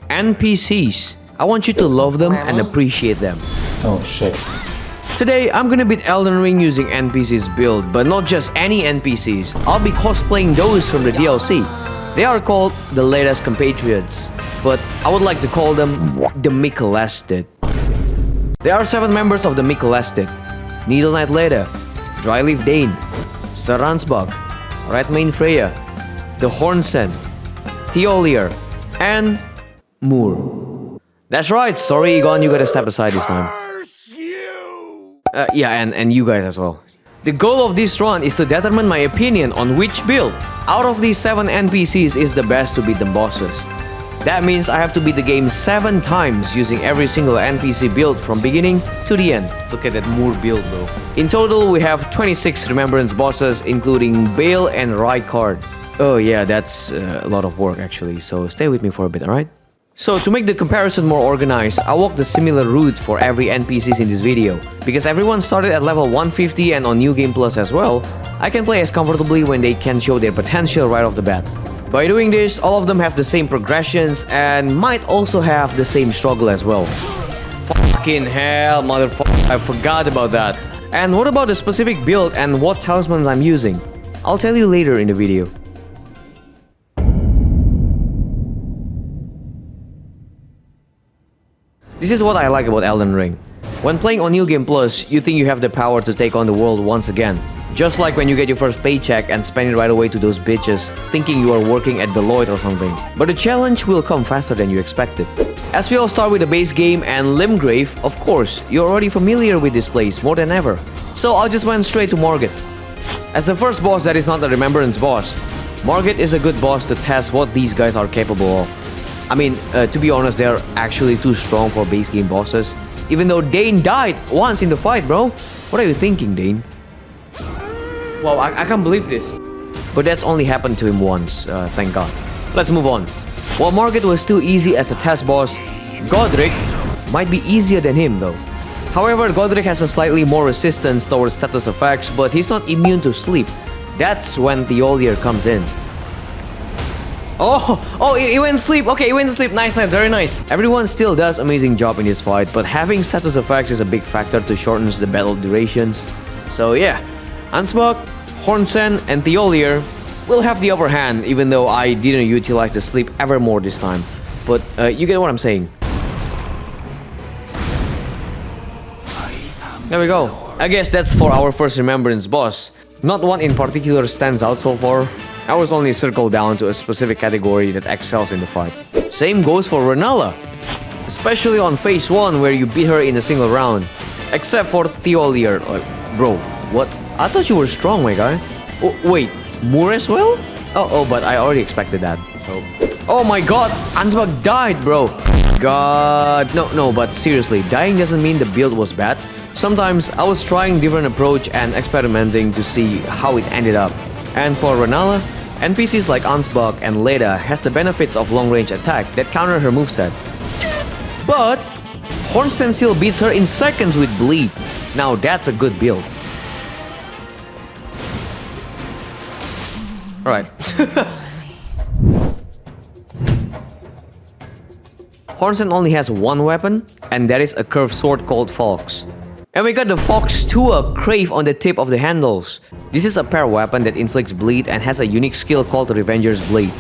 NPCs. I want you to love them and appreciate them. Oh shit. Today, I'm gonna beat Elden Ring using NPCs build, but not just any NPCs. I'll be cosplaying those from the DLC. They are called the Leda's compatriots, but I would like to call them the Miquella. There are 7 members of the Miquella: Needle Knight Leda, Dryleaf Dane, Ansbach, Redmane Freya, the Hornsent, Theolier, and Moore. That's right, sorry Egon, you gotta step aside this time. Yeah, and you guys as well. The goal of this run is to determine my opinion on which build out of these 7 NPCs is the best to beat the bosses. That means I have to beat the game 7 times using every single NPC build from beginning to the end. Look at that Moore build though. In total, we have 26 Remembrance bosses, including Bale and Rykard. Oh yeah, that's a lot of work actually, so stay with me for a bit, alright? So to make the comparison more organized, I walked a similar route for every NPCs in this video. Because everyone started at level 150 and on New Game Plus as well, I can play as comfortably when they can show their potential right off the bat. By doing this, all of them have the same progressions and might also have the same struggle as well. Fucking hell, motherfucker, I forgot about that. And what about the specific build and what talismans I'm using? I'll tell you later in the video. This is what I like about Elden Ring. When playing on New Game Plus, you think you have the power to take on the world once again. Just like when you get your first paycheck and spend it right away to those bitches, thinking you are working at Deloitte or something. But the challenge will come faster than you expected. As we all start with the base game and Limgrave, of course, you're already familiar with this place more than ever. So I just went straight to Margit. As the first boss that is not a Remembrance boss, Margit is a good boss to test what these guys are capable of. I mean, to be honest, they're actually too strong for base game bosses. Even though Dane died once in the fight, bro. What are you thinking, Dane? Wow, I can't believe this. But that's only happened to him once, thank God. Let's move on. While Margit was too easy as a test boss, Godric might be easier than him though. However, Godric has a slightly more resistance towards status effects, but he's not immune to sleep. That's when Theolier comes in. Oh, he went to sleep. Okay, he went to sleep. Nice, very nice. Everyone still does amazing job in this fight, but having status effects is a big factor to shorten the battle durations. So yeah, Ansbach, Hornsent, and Theolier will have the upper hand, even though I didn't utilize the sleep ever more this time. But you get what I'm saying. There we go. I guess that's for our first Remembrance boss. Not one in particular stands out so far. I was only circled down to a specific category that excels in the fight. Same goes for Renala, especially on phase 1 where you beat her in a single round. Except for Theolier. Bro, what? I thought you were strong, my guy. Oh, wait, Moore as well? Oh, but I already expected that, so... Oh my god, Ansbach died, bro. God, no, but seriously, dying doesn't mean the build was bad. Sometimes I was trying different approach and experimenting to see how it ended up. And for Renala, NPCs like Ansbach and Leda has the benefits of long-range attack that counter her movesets. But Hornsent still beats her in seconds with bleed. Now that's a good build. Alright. Hornsent only has one weapon, and that is a curved sword called Fox. And we got the Fox 2 Crave on the tip of the handles. This is a pair weapon that inflicts bleed and has a unique skill called Revenger's Blade.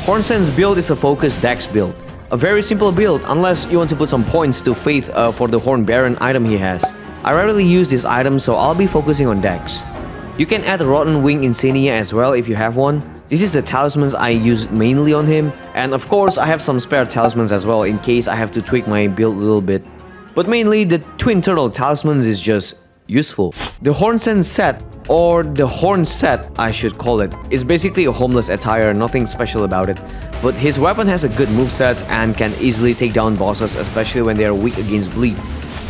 Hornsent's build is a focused dex build. A very simple build unless you want to put some points to Faith for the Horn Baron item he has. I rarely use this item, so I'll be focusing on dex. You can add Rotten Wing Insignia as well if you have one. This is the talismans I use mainly on him, and of course I have some spare talismans as well in case I have to tweak my build a little bit. But mainly the Twin Turtle talismans is just useful. The Hornsent set, or the Horn set I should call it, is basically a homeless attire, nothing special about it. But his weapon has a good moveset and can easily take down bosses, especially when they are weak against bleed.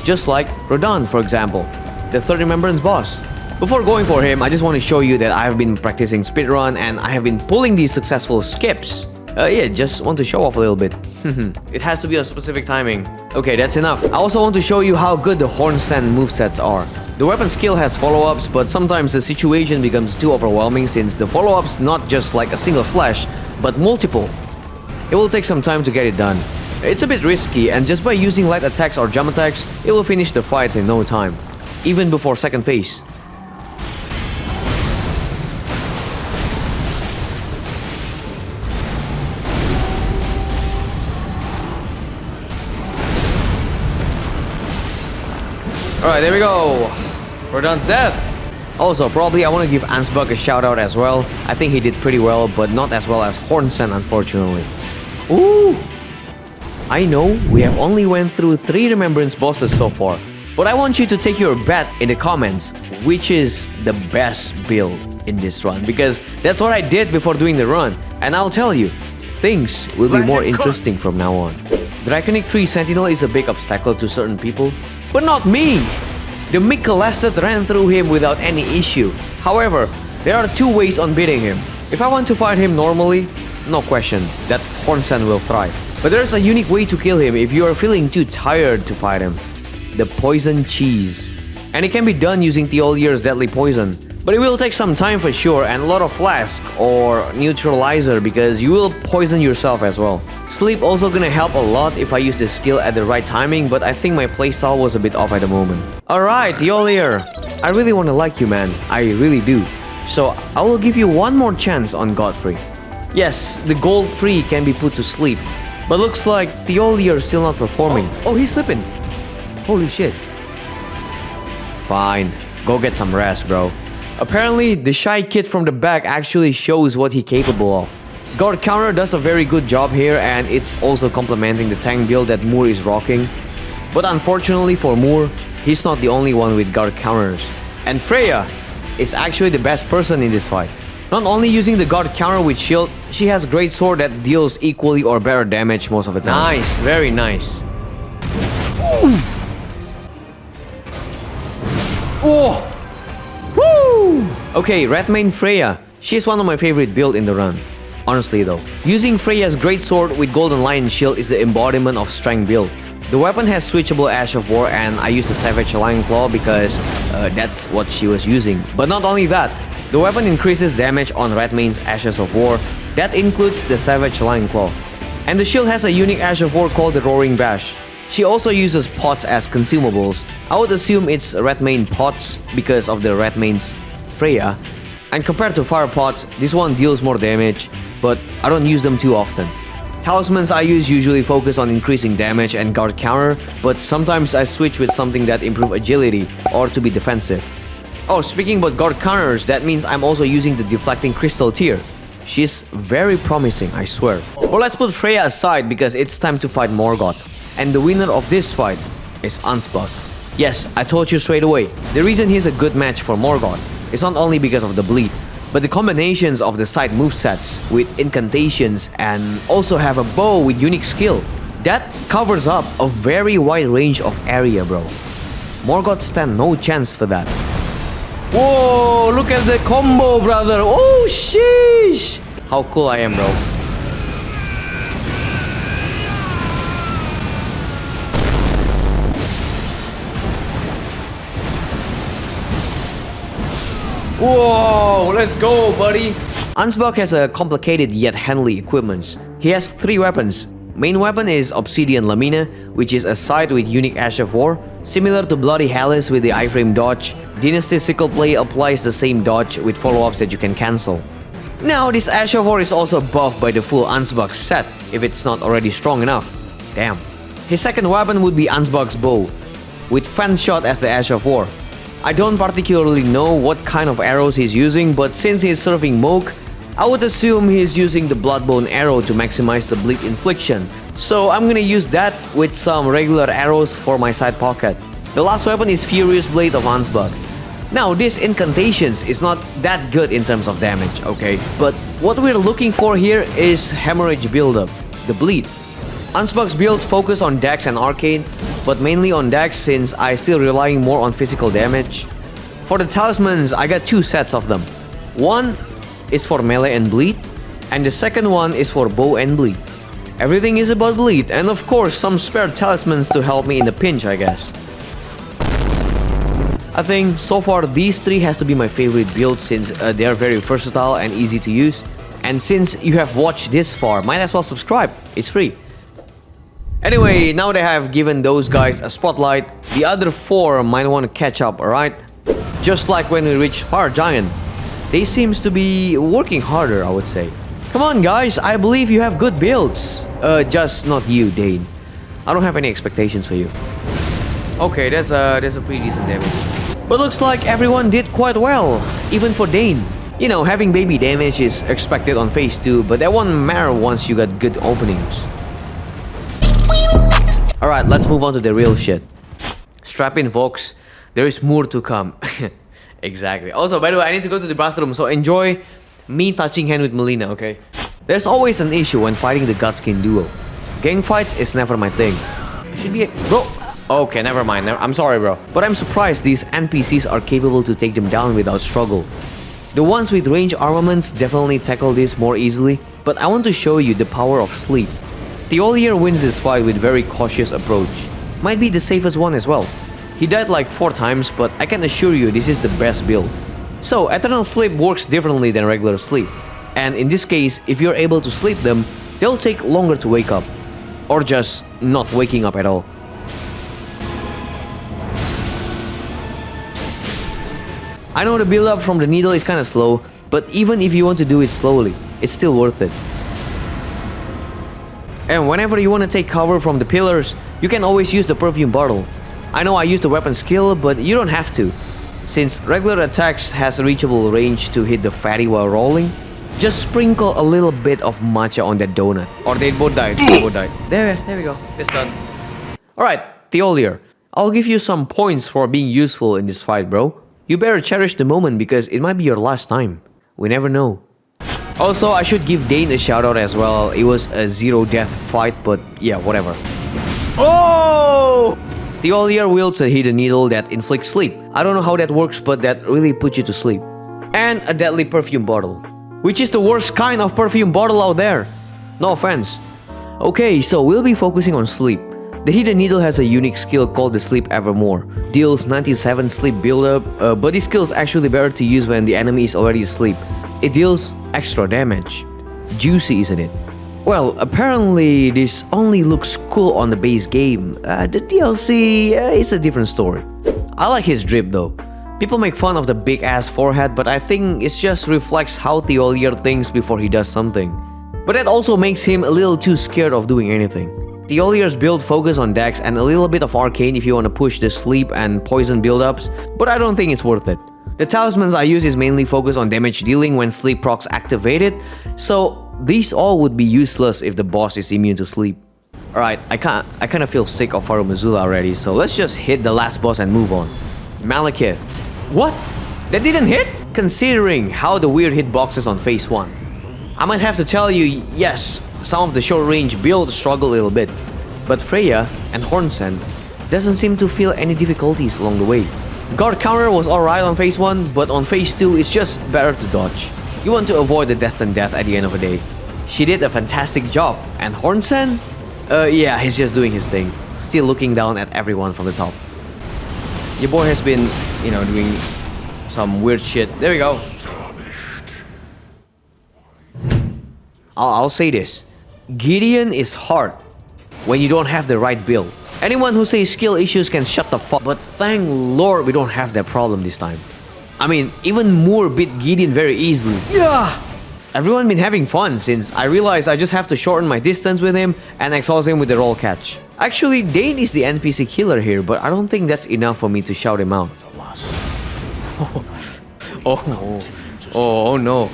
Just like Rodan, for example, the third Remembrance boss. Before going for him, I just want to show you that I have been practicing speedrun and I have been pulling these successful skips. Yeah, just want to show off a little bit. It has to be on specific timing. Okay, that's enough. I also want to show you how good the Hornsent movesets are. The weapon skill has follow-ups, but sometimes the situation becomes too overwhelming since the follow-ups not just like a single slash, but multiple. It will take some time to get it done. It's a bit risky, and just by using light attacks or jump attacks, it will finish the fights in no time, even before second phase. Alright, there we go. Rodan's death. Also, probably I want to give Ansbach a shout out as well. I think he did pretty well, but not as well as Hornsent, unfortunately. Ooh! I know we have only went through 3 remembrance bosses so far, but I want you to take your bet in the comments which is the best build in this run, because that's what I did before doing the run, and I'll tell you, things will be more interesting from now on. Draconic Tree Sentinel is a big obstacle to certain people, but not me! The Miquella ran through him without any issue. However, there are 2 ways on beating him. If I want to fight him normally, no question, that Hornsent will thrive. But there's a unique way to kill him if you are feeling too tired to fight him. The Poison Cheese. And it can be done using Thiolier's Deadly Poison. But it will take some time for sure, and a lot of flask or neutralizer, because you will poison yourself as well. Sleep also gonna help a lot if I use the skill at the right timing, but I think my playstyle was a bit off at the moment. Alright, Thiolier, I really wanna like you, man. I really do. So I will give you one more chance on Godfrey. Yes, the gold free can be put to sleep, but looks like Thiolier is still not performing. Oh, he's sleeping. Holy shit. Fine, go get some rest, bro. Apparently, the shy kid from the back actually shows what he's capable of. Guard counter does a very good job here, and it's also complementing the tank build that Moore is rocking. But unfortunately for Moore, he's not the only one with guard counters. And Freya is actually the best person in this fight. Not only using the guard counter with shield, she has a great sword that deals equally or better damage most of the time. Nice, very nice. Ooh. Oh! Woo! Okay, Redmane Freya. She's one of my favorite builds in the run. Honestly though, using Freya's great sword with Golden Lion shield is the embodiment of strength build. The weapon has switchable Ash of War, and I used the Savage Lion Claw because that's what she was using. But not only that, the weapon increases damage on Redmane's Ashes of War. That includes the Savage Lion Claw. And the shield has a unique Ash of War called the Roaring Bash. She also uses pots as consumables. I would assume it's Redmane pots because of the Redmane's Freya. And compared to fire pots, this one deals more damage, but I don't use them too often. Talismans I use usually focus on increasing damage and guard counter, but sometimes I switch with something that improve agility or to be defensive. Oh, speaking about guard counters, that means I'm also using the deflecting crystal tier. She's very promising, I swear. But let's put Freya aside because it's time to fight Morgoth. And the winner of this fight is Ansbach. Yes, I told you straight away, the reason he's a good match for Morgoth is not only because of the bleed, but the combinations of the side movesets with incantations, and also have a bow with unique skill. That covers up a very wide range of area, bro. Morgoth stand no chance for that. Whoa, look at the combo, brother. Oh, sheesh. How cool I am, bro. Whoa, let's go, buddy. Ansbach has a complicated yet handily equipment. He has 3 weapons. Main weapon is Obsidian Lamina, which is a scythe with unique Ash of War. Similar to Bloody Hellas with the iframe dodge, Dynasty Sickle Play applies the same dodge with follow-ups that you can cancel. Now, this Ash of War is also buffed by the full Ansbach set, if it's not already strong enough. Damn. His second weapon would be Ansbach's bow, with Fan Shot as the Ash of War. I don't particularly know what kind of arrows he's using, but since he's serving Moke, I would assume he's using the Bloodbone arrow to maximize the bleed infliction. So I'm gonna use that with some regular arrows for my side pocket. The last weapon is Furious Blade of Ansbach. Now, this incantations is not that good in terms of damage, okay? But what we're looking for here is hemorrhage buildup, the bleed. Ansbach's build focus on Dex and Arcane, but mainly on Dex since I still relying more on physical damage. For the talismans, I got 2 sets of them. One is for melee and bleed, and the second one is for bow and bleed. Everything is about bleed, and of course some spare talismans to help me in the pinch, I guess. I think so far these 3 has to be my favorite build since they are very versatile and easy to use. And since you have watched this far, might as well subscribe. It's free. Anyway, now that I have given those guys a spotlight, the other 4 might want to catch up, alright? Just like when we reached Fire Giant. They seems to be working harder, I would say. Come on guys, I believe you have good builds. Just not you, Dane. I don't have any expectations for you. Okay, that's a pretty decent damage. But looks like everyone did quite well, even for Dane. You know, having baby damage is expected on phase 2, but that won't matter once you got good openings. Alright, let's move on to the real shit. Strap in, folks. There is more to come. Exactly. Also, by the way, I need to go to the bathroom, so enjoy me touching hand with Malenia, okay? There's always an issue when fighting the Godskin duo. Gang fights is never my thing. Should be a... Bro! Okay, never mind. I'm sorry, bro. But I'm surprised these NPCs are capable to take them down without struggle. The ones with range armaments definitely tackle this more easily, but I want to show you the power of sleep. Thiolier wins this fight with very cautious approach. Might be the safest one as well. He died like 4 times, but I can assure you this is the best build. So, Eternal Sleep works differently than regular sleep. And in this case, if you're able to sleep them, they'll take longer to wake up. Or just not waking up at all. I know the build up from the needle is kinda slow, but even if you want to do it slowly, it's still worth it. And whenever you want to take cover from the pillars, you can always use the perfume bottle. I know I used the weapon skill, but you don't have to. Since regular attacks has a reachable range to hit the fatty while rolling, just sprinkle a little bit of matcha on that donut. Or they both died. There we go. It's done. Alright, Thiolier. I'll give you some points for being useful in this fight, bro. You better cherish the moment because it might be your last time. We never know. Also, I should give Dane a shoutout as well. It was a 0-death fight, but yeah, whatever. Oh! Thiolier wields a hidden needle that inflicts sleep. I don't know how that works, but that really puts you to sleep. And a deadly perfume bottle, which is the worst kind of perfume bottle out there. No offense. Okay, so we'll be focusing on sleep. The hidden needle has a unique skill called the Sleep Evermore. Deals 97 sleep buildup, but this skill is actually better to use when the enemy is already asleep. It deals extra damage. Juicy, isn't it? Well, apparently this only looks cool on the base game. The DLC is a different story. I like his drip though. People make fun of the big ass forehead, but I think it just reflects how Thiolier thinks before he does something. But that also makes him a little too scared of doing anything. Thiolier's build focus on dex and a little bit of arcane if you want to push the sleep and poison buildups, but I don't think it's worth it. The talismans I use is mainly focused on damage dealing when sleep procs activated, so these all would be useless if the boss is immune to sleep. Alright, I kinda feel sick of Farum Azula already, so let's just hit the last boss and move on. Malekith. What? That didn't hit? Considering how the weird hitboxes on phase 1. I might have to tell you, yes, some of the short range builds struggle a little bit, but Freya and Hornsent doesn't seem to feel any difficulties along the way. Guard counter was alright on phase 1, but on phase 2 it's just better to dodge. You want to avoid the destined death at the end of the day. She did a fantastic job, and Hornsent? Yeah, he's just doing his thing, still looking down at everyone from the top. Your boy has been, doing some weird shit. There we go. I'll say this. Gideon is hard when you don't have the right build. Anyone who says skill issues can shut the fuck, but thank Lord we don't have that problem this time. I mean, even Moore beat Gideon very easily. Yeah! Everyone been having fun since I realized I just have to shorten my distance with him and exhaust him with the roll catch. Actually, Dane is the NPC killer here, but I don't think that's enough for me to shout him out. Oh no.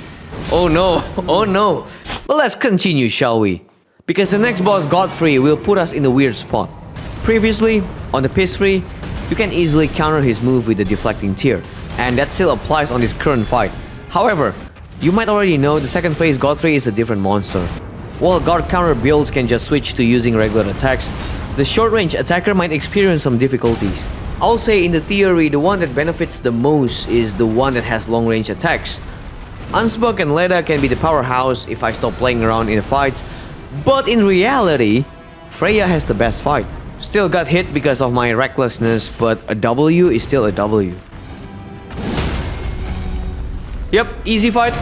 Oh no. Oh no. But let's continue, shall we? Because the next boss, Godfrey, will put us in a weird spot. Previously, on the Piss Free, you can easily counter his move with the deflecting tear, and that still applies on this current fight. However, you might already know the second phase Godfrey is a different monster. While guard counter builds can just switch to using regular attacks, the short range attacker might experience some difficulties. I'll say in the theory, the one that benefits the most is the one that has long range attacks. Ansbach and Leda can be the powerhouse if I stop playing around in the fights, but in reality, Freya has the best fight. Still got hit because of my recklessness, but a W is still a W. Yep, easy fight.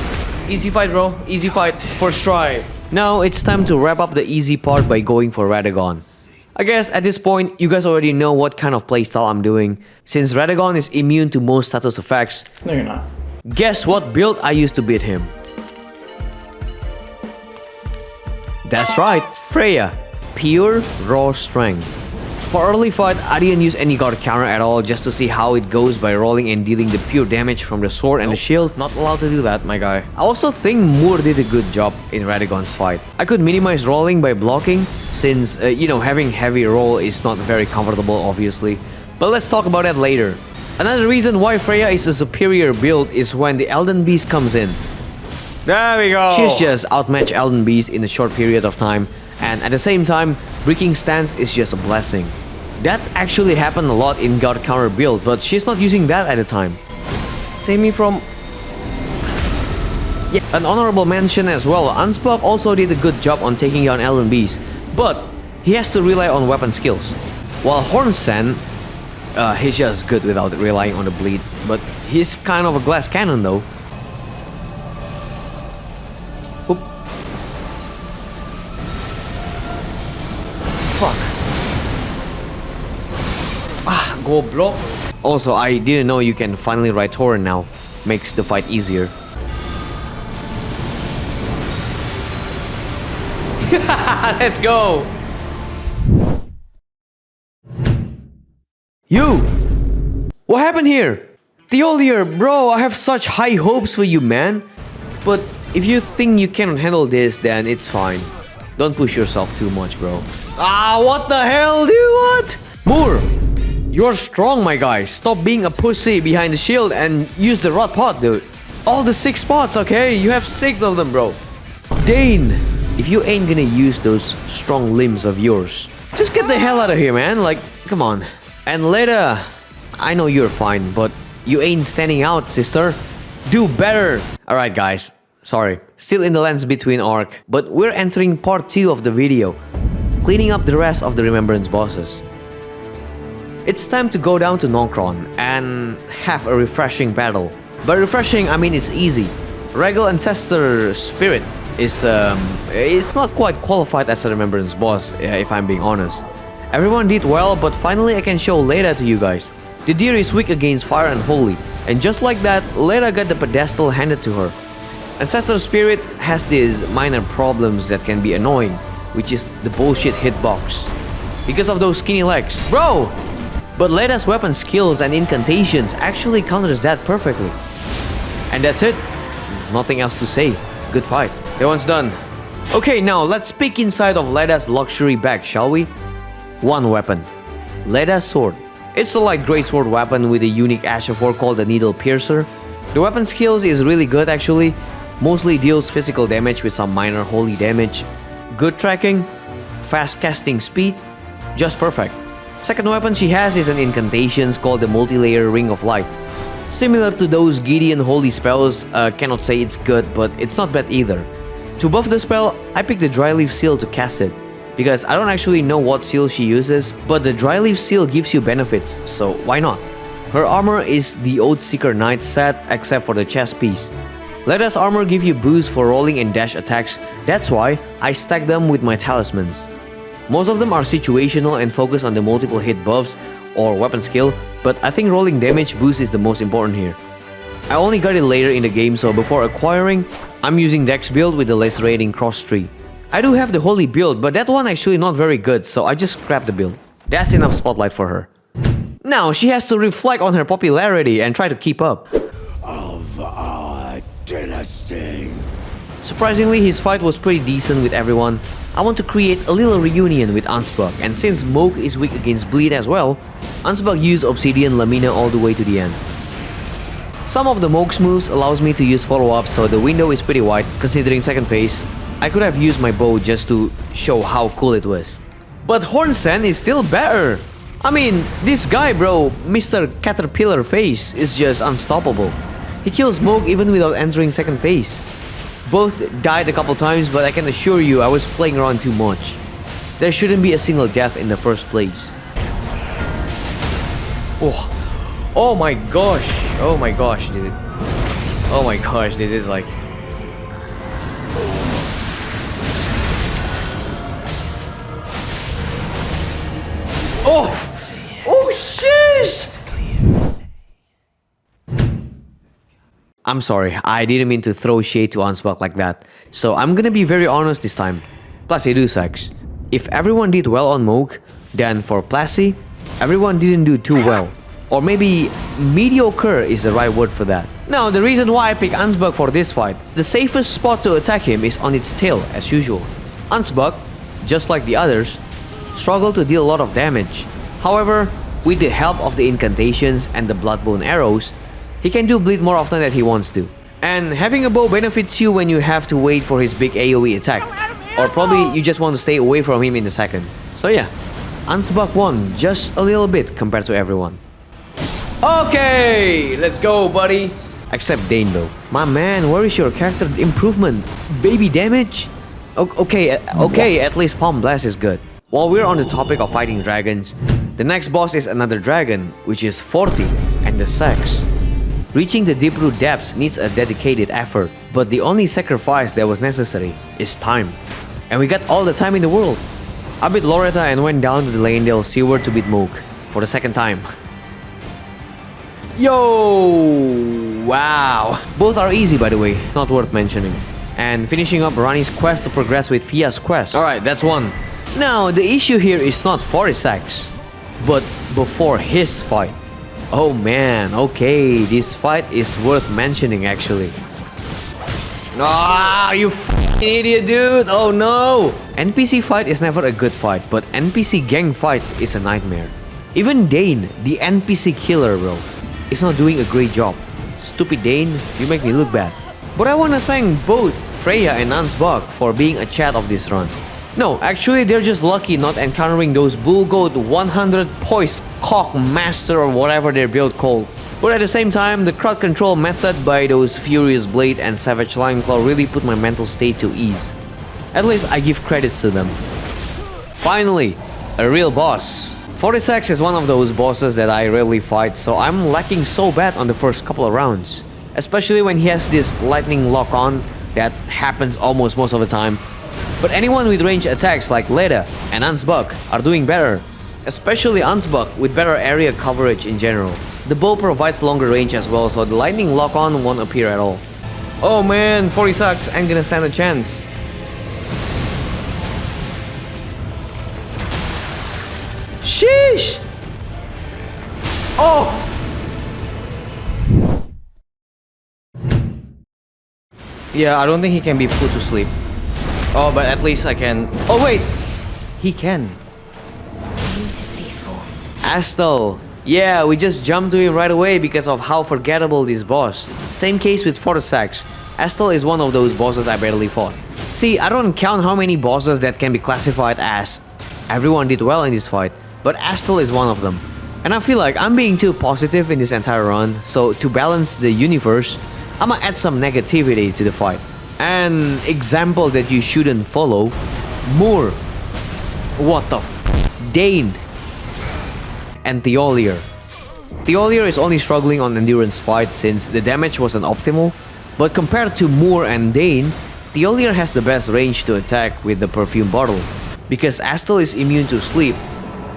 Easy fight, bro. Easy fight. First try. Now it's time to wrap up the easy part by going for Radagon. I guess at this point, you guys already know what kind of playstyle I'm doing. Since Radagon is immune to most status effects. No, you're not. Guess what build I used to beat him? That's right, Freya. Pure raw strength. For early fight, I didn't use any guard counter at all just to see how it goes by rolling and dealing the pure damage from the sword and the shield. Not allowed to do that, my guy. I also think Moore did a good job in Radagon's fight. I could minimize rolling by blocking since, having heavy roll is not very comfortable obviously. But let's talk about that later. Another reason why Freya is a superior build is when the Elden Beast comes in. There we go. She's just outmatched Elden Beast in a short period of time. And at the same time, breaking stance is just a blessing. That actually happened a lot in guard counter build, but she's not using that at the time. Save me from... Yeah, an honorable mention as well. Ansbach also did a good job on taking down Elden Beast, but he has to rely on weapon skills. While Hornsent, he's just good without relying on the bleed, but he's kind of a glass cannon though. Oop. Fuck. Go block. Also, I didn't know you can finally ride Torrent now. Makes the fight easier. Let's go. You! What happened here? Theolier, bro, I have such high hopes for you, man. But if you think you cannot handle this, then it's fine. Don't push yourself too much, bro. Ah, what the hell, dude? What? Moore, you're strong, my guy. Stop being a pussy behind the shield and use the rod pot, dude. All the 6 spots, okay? You have 6 of them, bro. Dane, if you ain't gonna use those strong limbs of yours, just get the hell out of here, man. Like, come on. And Leda, I know you're fine, but you ain't standing out, sister. Do better. Alright, guys. Sorry. Still in the Lands Between arc, but we're entering part 2 of the video, cleaning up the rest of the Remembrance bosses. It's time to go down to Nokron and have a refreshing battle. By refreshing, I mean it's easy. Regal Ancestor Spirit is it's not quite qualified as a Remembrance boss, if I'm being honest. Everyone did well, but finally I can show Leda to you guys. The deer is weak against fire and holy, and just like that, Leda got the pedestal handed to her. Ancestor Spirit has these minor problems that can be annoying, which is the bullshit hitbox. Because of those skinny legs. Bro! But Leda's weapon skills and incantations actually counters that perfectly. And that's it. Nothing else to say. Good fight. That one's done. Okay, now let's peek inside of Leda's luxury bag, shall we? One weapon. Leda's sword. It's a light greatsword weapon with a unique Ash of War called the Needle Piercer. The weapon skills is really good actually. Mostly deals physical damage with some minor holy damage. Good tracking. Fast casting speed. Just perfect. Second weapon she has is an incantations called the Multi-Layer Ring of Light. Similar to those Gideon holy spells, cannot say it's good, but it's not bad either. To buff the spell, I picked the Dryleaf Seal to cast it, because I don't actually know what seal she uses, but the Dryleaf Seal gives you benefits, so why not? Her armor is the Oathseeker Knight set, except for the chest piece. Leda's armor give you boost for rolling and dash attacks, that's why I stack them with my talismans. Most of them are situational and focus on the multiple hit buffs or weapon skill, but I think rolling damage boost is the most important here. I only got it later in the game, so before acquiring, I'm using Dex build with the Lacerating Cross Tree. I do have the Holy build, but that one actually not very good, so I just scrapped the build. That's enough spotlight for her. Now she has to reflect on her popularity and try to keep up. Of our dynasty. Surprisingly, his fight was pretty decent with everyone. I want to create a little reunion with Ansbach, and since Moog is weak against bleed as well, Ansbach used Obsidian Lamina all the way to the end. Some of the Moog's moves allows me to use follow-up, so the window is pretty wide considering second phase. I could have used my bow just to show how cool it was. But Hornsent is still better! I mean, this guy bro, Mr. Caterpillar Face, is just unstoppable. He kills Moog even without entering second phase. Both died a couple times, but I can assure you I was playing around too much. There shouldn't be a single death in the first place. Oh my gosh, dude. Oh my gosh, this is like... Oh! Oh, sheesh! I'm sorry, I didn't mean to throw shade to Ansbach like that. So I'm gonna be very honest this time. Plassy do sucks. If everyone did well on Moog, then for Plassy, everyone didn't do too well. Or maybe mediocre is the right word for that. Now, the reason why I pick Ansbach for this fight, the safest spot to attack him is on its tail, as usual. Ansbach, just like the others, struggle to deal a lot of damage. However, with the help of the incantations and the bloodbone arrows, he can do bleed more often than he wants to. And having a bow benefits you when you have to wait for his big AoE attack. Or probably you just want to stay away from him in a second. So yeah, Ansbach won just a little bit compared to everyone. Okay, let's go, buddy. Except Dane though. My man, where is your character improvement? Baby damage? Okay, at least Palm Blast is good. While we're on the topic of fighting dragons, the next boss is another dragon, which is 40 and the sex. Reaching the deep root depths needs a dedicated effort, but the only sacrifice that was necessary is time. And we got all the time in the world. I beat Loretta and went down to the Leyndell Seaward to beat Moog for the second time. Yo! Wow! Both are easy, by the way, not worth mentioning. And finishing up Rani's quest to progress with Fia's quest. Alright, that's one. Now, the issue here is not Forisax, but before his fight. Oh man, okay, this fight is worth mentioning actually. Ah, you f***ing idiot, dude! Oh no! NPC fight is never a good fight, but NPC gang fights is a nightmare. Even Dane, the NPC killer, bro, is not doing a great job. Stupid Dane, you make me look bad. But I wanna thank both Freya and Ansbach for being a chat of this run. No, actually they're just lucky not encountering those bullgoat 100 poise cock master or whatever their build called. But at the same time, the crowd control method by those Furious Blade and Savage Lion Claw really put my mental state to ease. At least I give credits to them. Finally, a real boss. Forisax is one of those bosses that I rarely fight, so I'm lacking so bad on the first couple of rounds. Especially when he has this lightning lock on that happens almost most of the time. But anyone with range attacks like Leda and Ansbach are doing better. Especially Ansbach with better area coverage in general. The bow provides longer range as well, so the lightning lock on won't appear at all. Oh man, Forisax ain't gonna stand a chance. Sheesh! Oh! Yeah, I don't think he can be put to sleep. Oh, but at least I can... Oh wait! He can. Astel. Yeah, we just jumped to him right away because of how forgettable this boss. Same case with Forisax. Astel is one of those bosses I barely fought. See, I don't count how many bosses that can be classified as everyone did well in this fight, but Astel is one of them. And I feel like I'm being too positive in this entire run, so to balance the universe, I'ma add some negativity to the fight. An example that you shouldn't follow, Moore. What the f***? Dane. And Theolier. Theolier is only struggling on endurance fight since the damage wasn't optimal, but compared to Moore and Dane, Theolier has the best range to attack with the perfume bottle, because Astel is immune to sleep.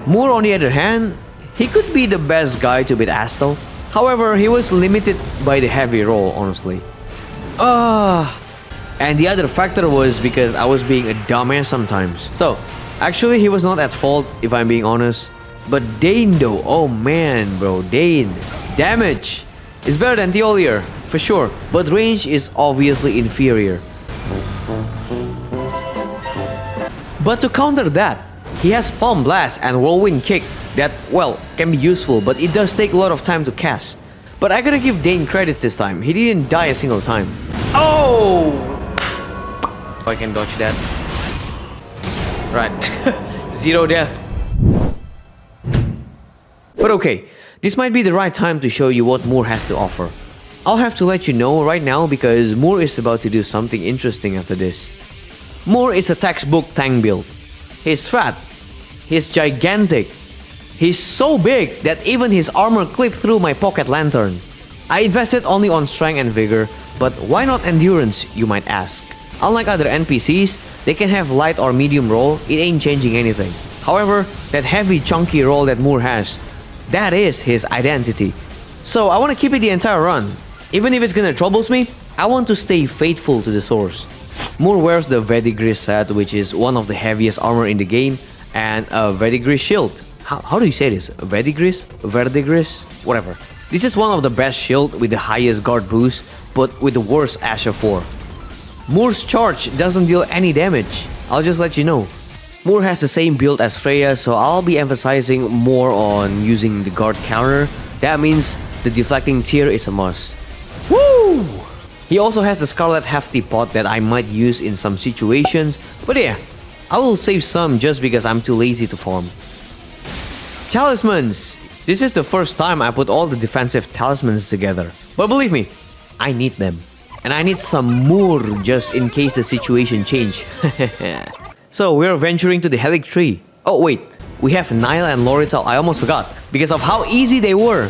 Moore on the other hand, he could be the best guy to beat Astel, however he was limited by the heavy roll, honestly. And the other factor was because I was being a dumbass sometimes. So, actually he was not at fault if I'm being honest. But Dane though, oh man bro, Dane. Damage is better than Theolier, for sure. But range is obviously inferior. But to counter that, he has Palm Blast and Whirlwind Kick that, well, can be useful, but it does take a lot of time to cast. But I gotta give Dane credits this time, he didn't die a single time. Oh! I can dodge that. Right, 0 death. But okay, this might be the right time to show you what Moore has to offer. I'll have to let you know right now because Moore is about to do something interesting after this. Moore is a textbook tank build. He's fat, he's gigantic, he's so big that even his armor clipped through my pocket lantern. I invested only on strength and vigor, but why not endurance, you might ask? Unlike other NPCs, they can have light or medium roll, it ain't changing anything. However, that heavy chunky roll that Moore has, that is his identity. So I want to keep it the entire run. Even if it's gonna troubles me, I want to stay faithful to the source. Moore wears the Verdigris set, which is one of the heaviest armor in the game, and a Verdigris shield. How do you say this? Verdigris? Verdigris? Whatever. This is one of the best shield with the highest guard boost, but with the worst Asher 4. Moore's charge doesn't deal any damage. I'll just let you know. Moore has the same build as Freya, so I'll be emphasizing more on using the guard counter. That means the deflecting tier is a must. Woo! He also has the Scarlet Hefty pot that I might use in some situations, but yeah, I will save some just because I'm too lazy to farm. Talismans! This is the first time I put all the defensive talismans together. But believe me, I need them. And I need some more just in case the situation change. So we're venturing to the Helic Tree. Oh wait, we have Nile and Lorita. I almost forgot because of how easy they were.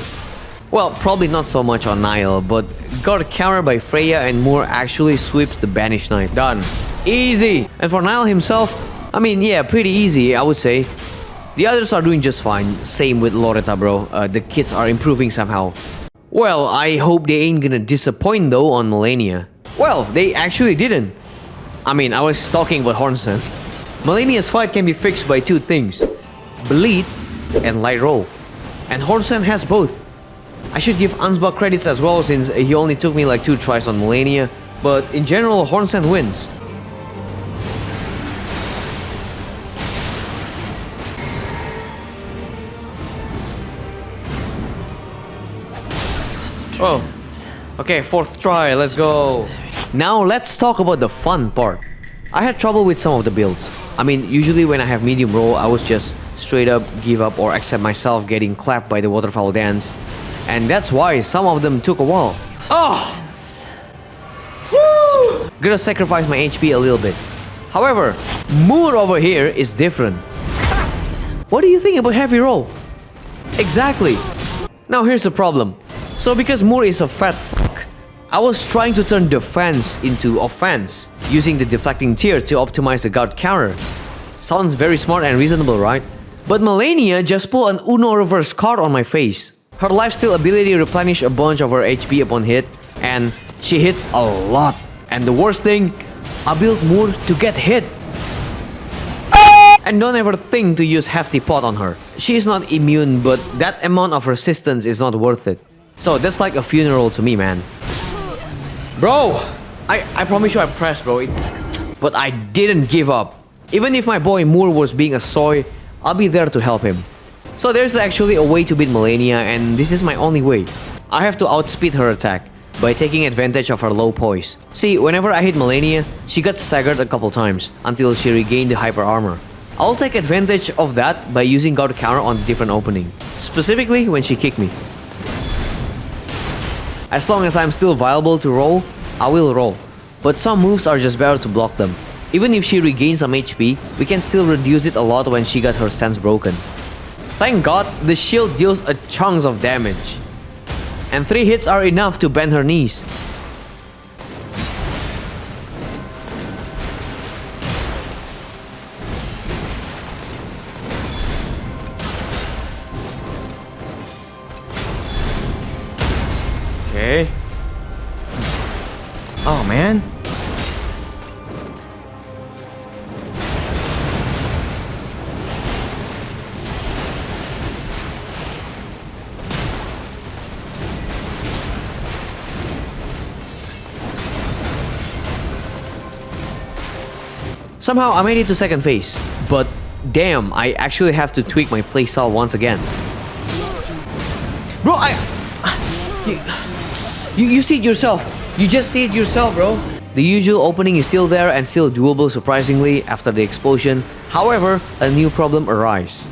Well, probably not so much on Nile, but got countered by Freya and Moore actually sweeps the Banished Knights. Done. Easy! And for Nile himself, I mean, yeah, pretty easy, I would say. The others are doing just fine. Same with Loretta, bro. The kids are improving somehow. Well, I hope they ain't gonna disappoint though on Malenia. Well, they actually didn't. I mean, I was talking about Hornsent. Malenia's fight can be fixed by two things. Bleed and light roll. And Hornsent has both. I should give Ansbach credits as well since he only took me like 2 tries on Malenia. But in general, Hornsent wins. Oh, okay, 4th try, let's go. Now let's talk about the fun part. I had trouble with some of the builds. I mean, usually when I have medium roll, I was just straight up give up or accept myself getting clapped by the waterfowl dance. And that's why some of them took a while. Oh! Woo! Gonna sacrifice my HP a little bit. However, Moore over here is different. What do you think about heavy roll? Exactly. Now here's the problem. So because Moore is a fat fuck, I was trying to turn defense into offense, using the deflecting tier to optimize the guard counter. Sounds very smart and reasonable, right? But Malenia just pulled an Uno reverse card on my face. Her lifesteal ability replenish a bunch of her HP upon hit, and she hits a lot. And the worst thing, I built Moore to get hit. And don't ever think to use Hefty Pot on her. She is not immune, but that amount of resistance is not worth it. So that's like a funeral to me, man. Bro, I promise you I pressed, bro. But I didn't give up. Even if my boy Moore was being a soy, I'll be there to help him. So there's actually a way to beat Malenia, and this is my only way. I have to outspeed her attack by taking advantage of her low poise. See, whenever I hit Malenia, she got staggered a couple times until she regained the hyper armor. I'll take advantage of that by using guard counter on a different opening, specifically when she kicked me. As long as I'm still viable to roll, I will roll. But some moves are just better to block them. Even if she regains some HP, we can still reduce it a lot when she got her stance broken. Thank God, the shield deals a chunks of damage. And 3 hits are enough to bend her knees. Okay. Oh, man. Somehow I made it to second phase, but damn, I actually have to tweak my playstyle once again. Bro, you see it yourself. You just see it yourself, bro. The usual opening is still there and still doable surprisingly after the explosion. However, a new problem arises.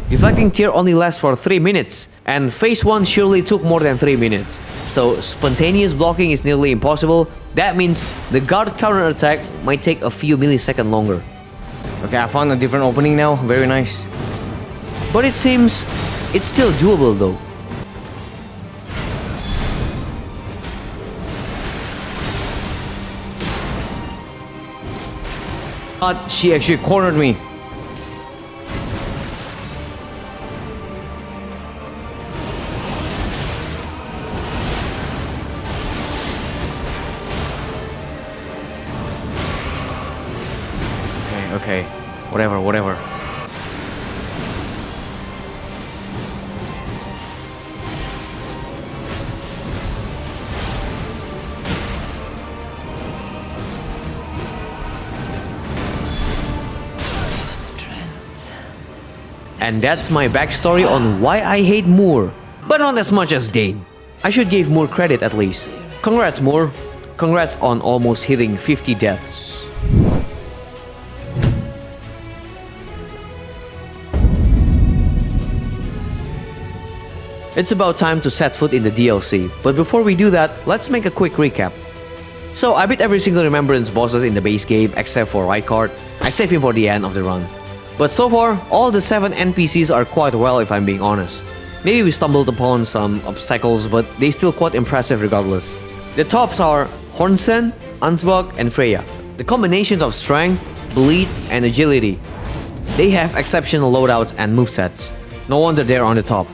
Deflecting tier only lasts for 3 minutes, and phase 1 surely took more than 3 minutes. So spontaneous blocking is nearly impossible. That means the guard counter attack might take a few milliseconds longer. Okay, I found a different opening now. Very nice. But it seems it's still doable though. She actually cornered me. Okay. Whatever. And that's my backstory on why I hate Moore, but not as much as Dane. I should give Moore credit at least. Congrats Moore. Congrats on almost hitting 50 deaths. It's about time to set foot in the DLC, but before we do that, let's make a quick recap. So I beat every single Remembrance bosses in the base game except for Rykard. I saved him for the end of the run. But so far, all the 7 NPCs are quite well if I'm being honest. Maybe we stumbled upon some obstacles, but they still quite impressive regardless. The tops are Hornsent, Ansbach, and Freya. The combinations of strength, bleed, and agility. They have exceptional loadouts and movesets. No wonder they're on the top.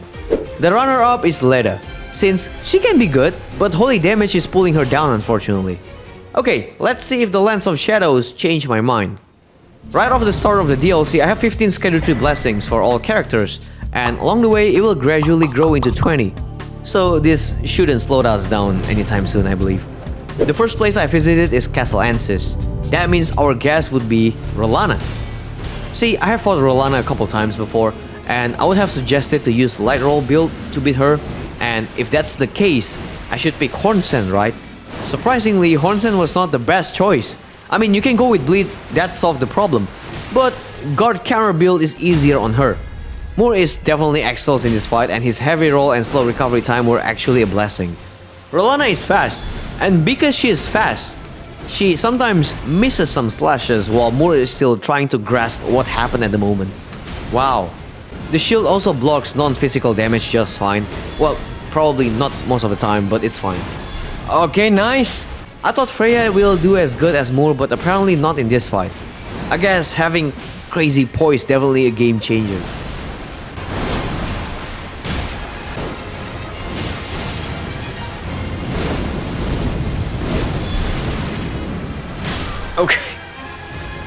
The runner-up is Leda, since she can be good, but holy damage is pulling her down unfortunately. Okay, let's see if the Lens of Shadows changed my mind. Right off the start of the DLC, I have 15 Schedule 3 blessings for all characters, and along the way it will gradually grow into 20. So this shouldn't slow us down anytime soon, I believe. The first place I visited is Castle Ansys. That means our guest would be Rolana. See, I have fought Rolana a couple times before, and I would have suggested to use light roll build to beat her, and if that's the case, I should pick Hornsent, right? Surprisingly, Hornsent was not the best choice. I mean, you can go with bleed, that solved the problem, but guard counter build is easier on her. Moore is definitely excels in this fight, and his heavy roll and slow recovery time were actually a blessing. Rolana is fast, and because she is fast, she sometimes misses some slashes while Moore is still trying to grasp what happened at the moment. Wow. The shield also blocks non-physical damage just fine. Well, probably not most of the time, but it's fine. Okay, nice. I thought Freya will do as good as Moore, but apparently not in this fight. I guess having crazy poise definitely a game changer. Okay.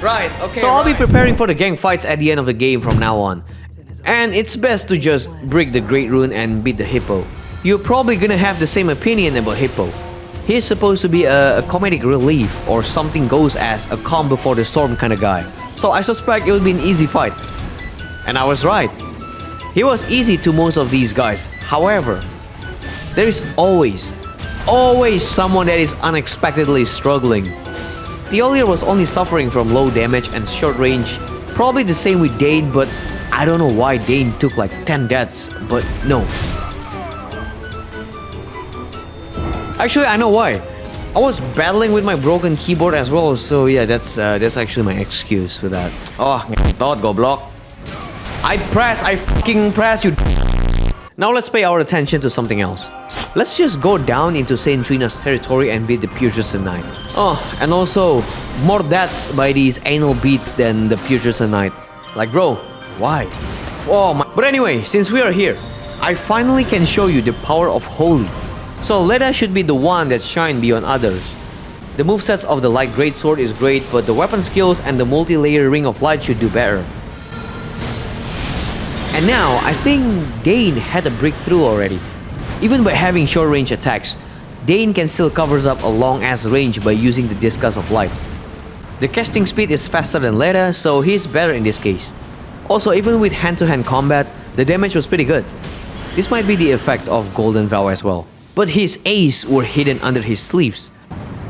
Right, okay. So I'll be preparing for the gang fights at the end of the game from now on. And it's best to just break the Great Rune and beat the Hippo. You're probably gonna have the same opinion about Hippo. He's supposed to be a comedic relief or something goes as a calm before the storm kind of guy. So I suspect it would be an easy fight. And I was right. He was easy to most of these guys. However, there is always someone that is unexpectedly struggling. Theolier was only suffering from low damage and short range. Probably the same with Dane, but I don't know why Dane took like 10 deaths, but no. Actually, I know why. I was battling with my broken keyboard as well, so yeah, that's actually my excuse for that. Oh, thought go block. I fucking press you. Now let's pay our attention to something else. Let's just go down into Saint Trina's territory and beat the Putricid Knight. Oh, and also, more deaths by these anal beats than the Putricid Knight. Like bro, why? Oh my. But anyway, since we are here, I finally can show you the power of Holy. So Leda should be the one that shine beyond others. The movesets of the Light Greatsword is great, but the weapon skills and the multi-layer Ring of Light should do better. And now, I think Dane had a breakthrough already. Even by having short range attacks, Dane can still covers up a long ass range by using the Discus of Light. The casting speed is faster than Leda, so he's better in this case. Also, even with hand-to-hand combat, the damage was pretty good. This might be the effect of Golden Vow as well. But his Ace were hidden under his sleeves.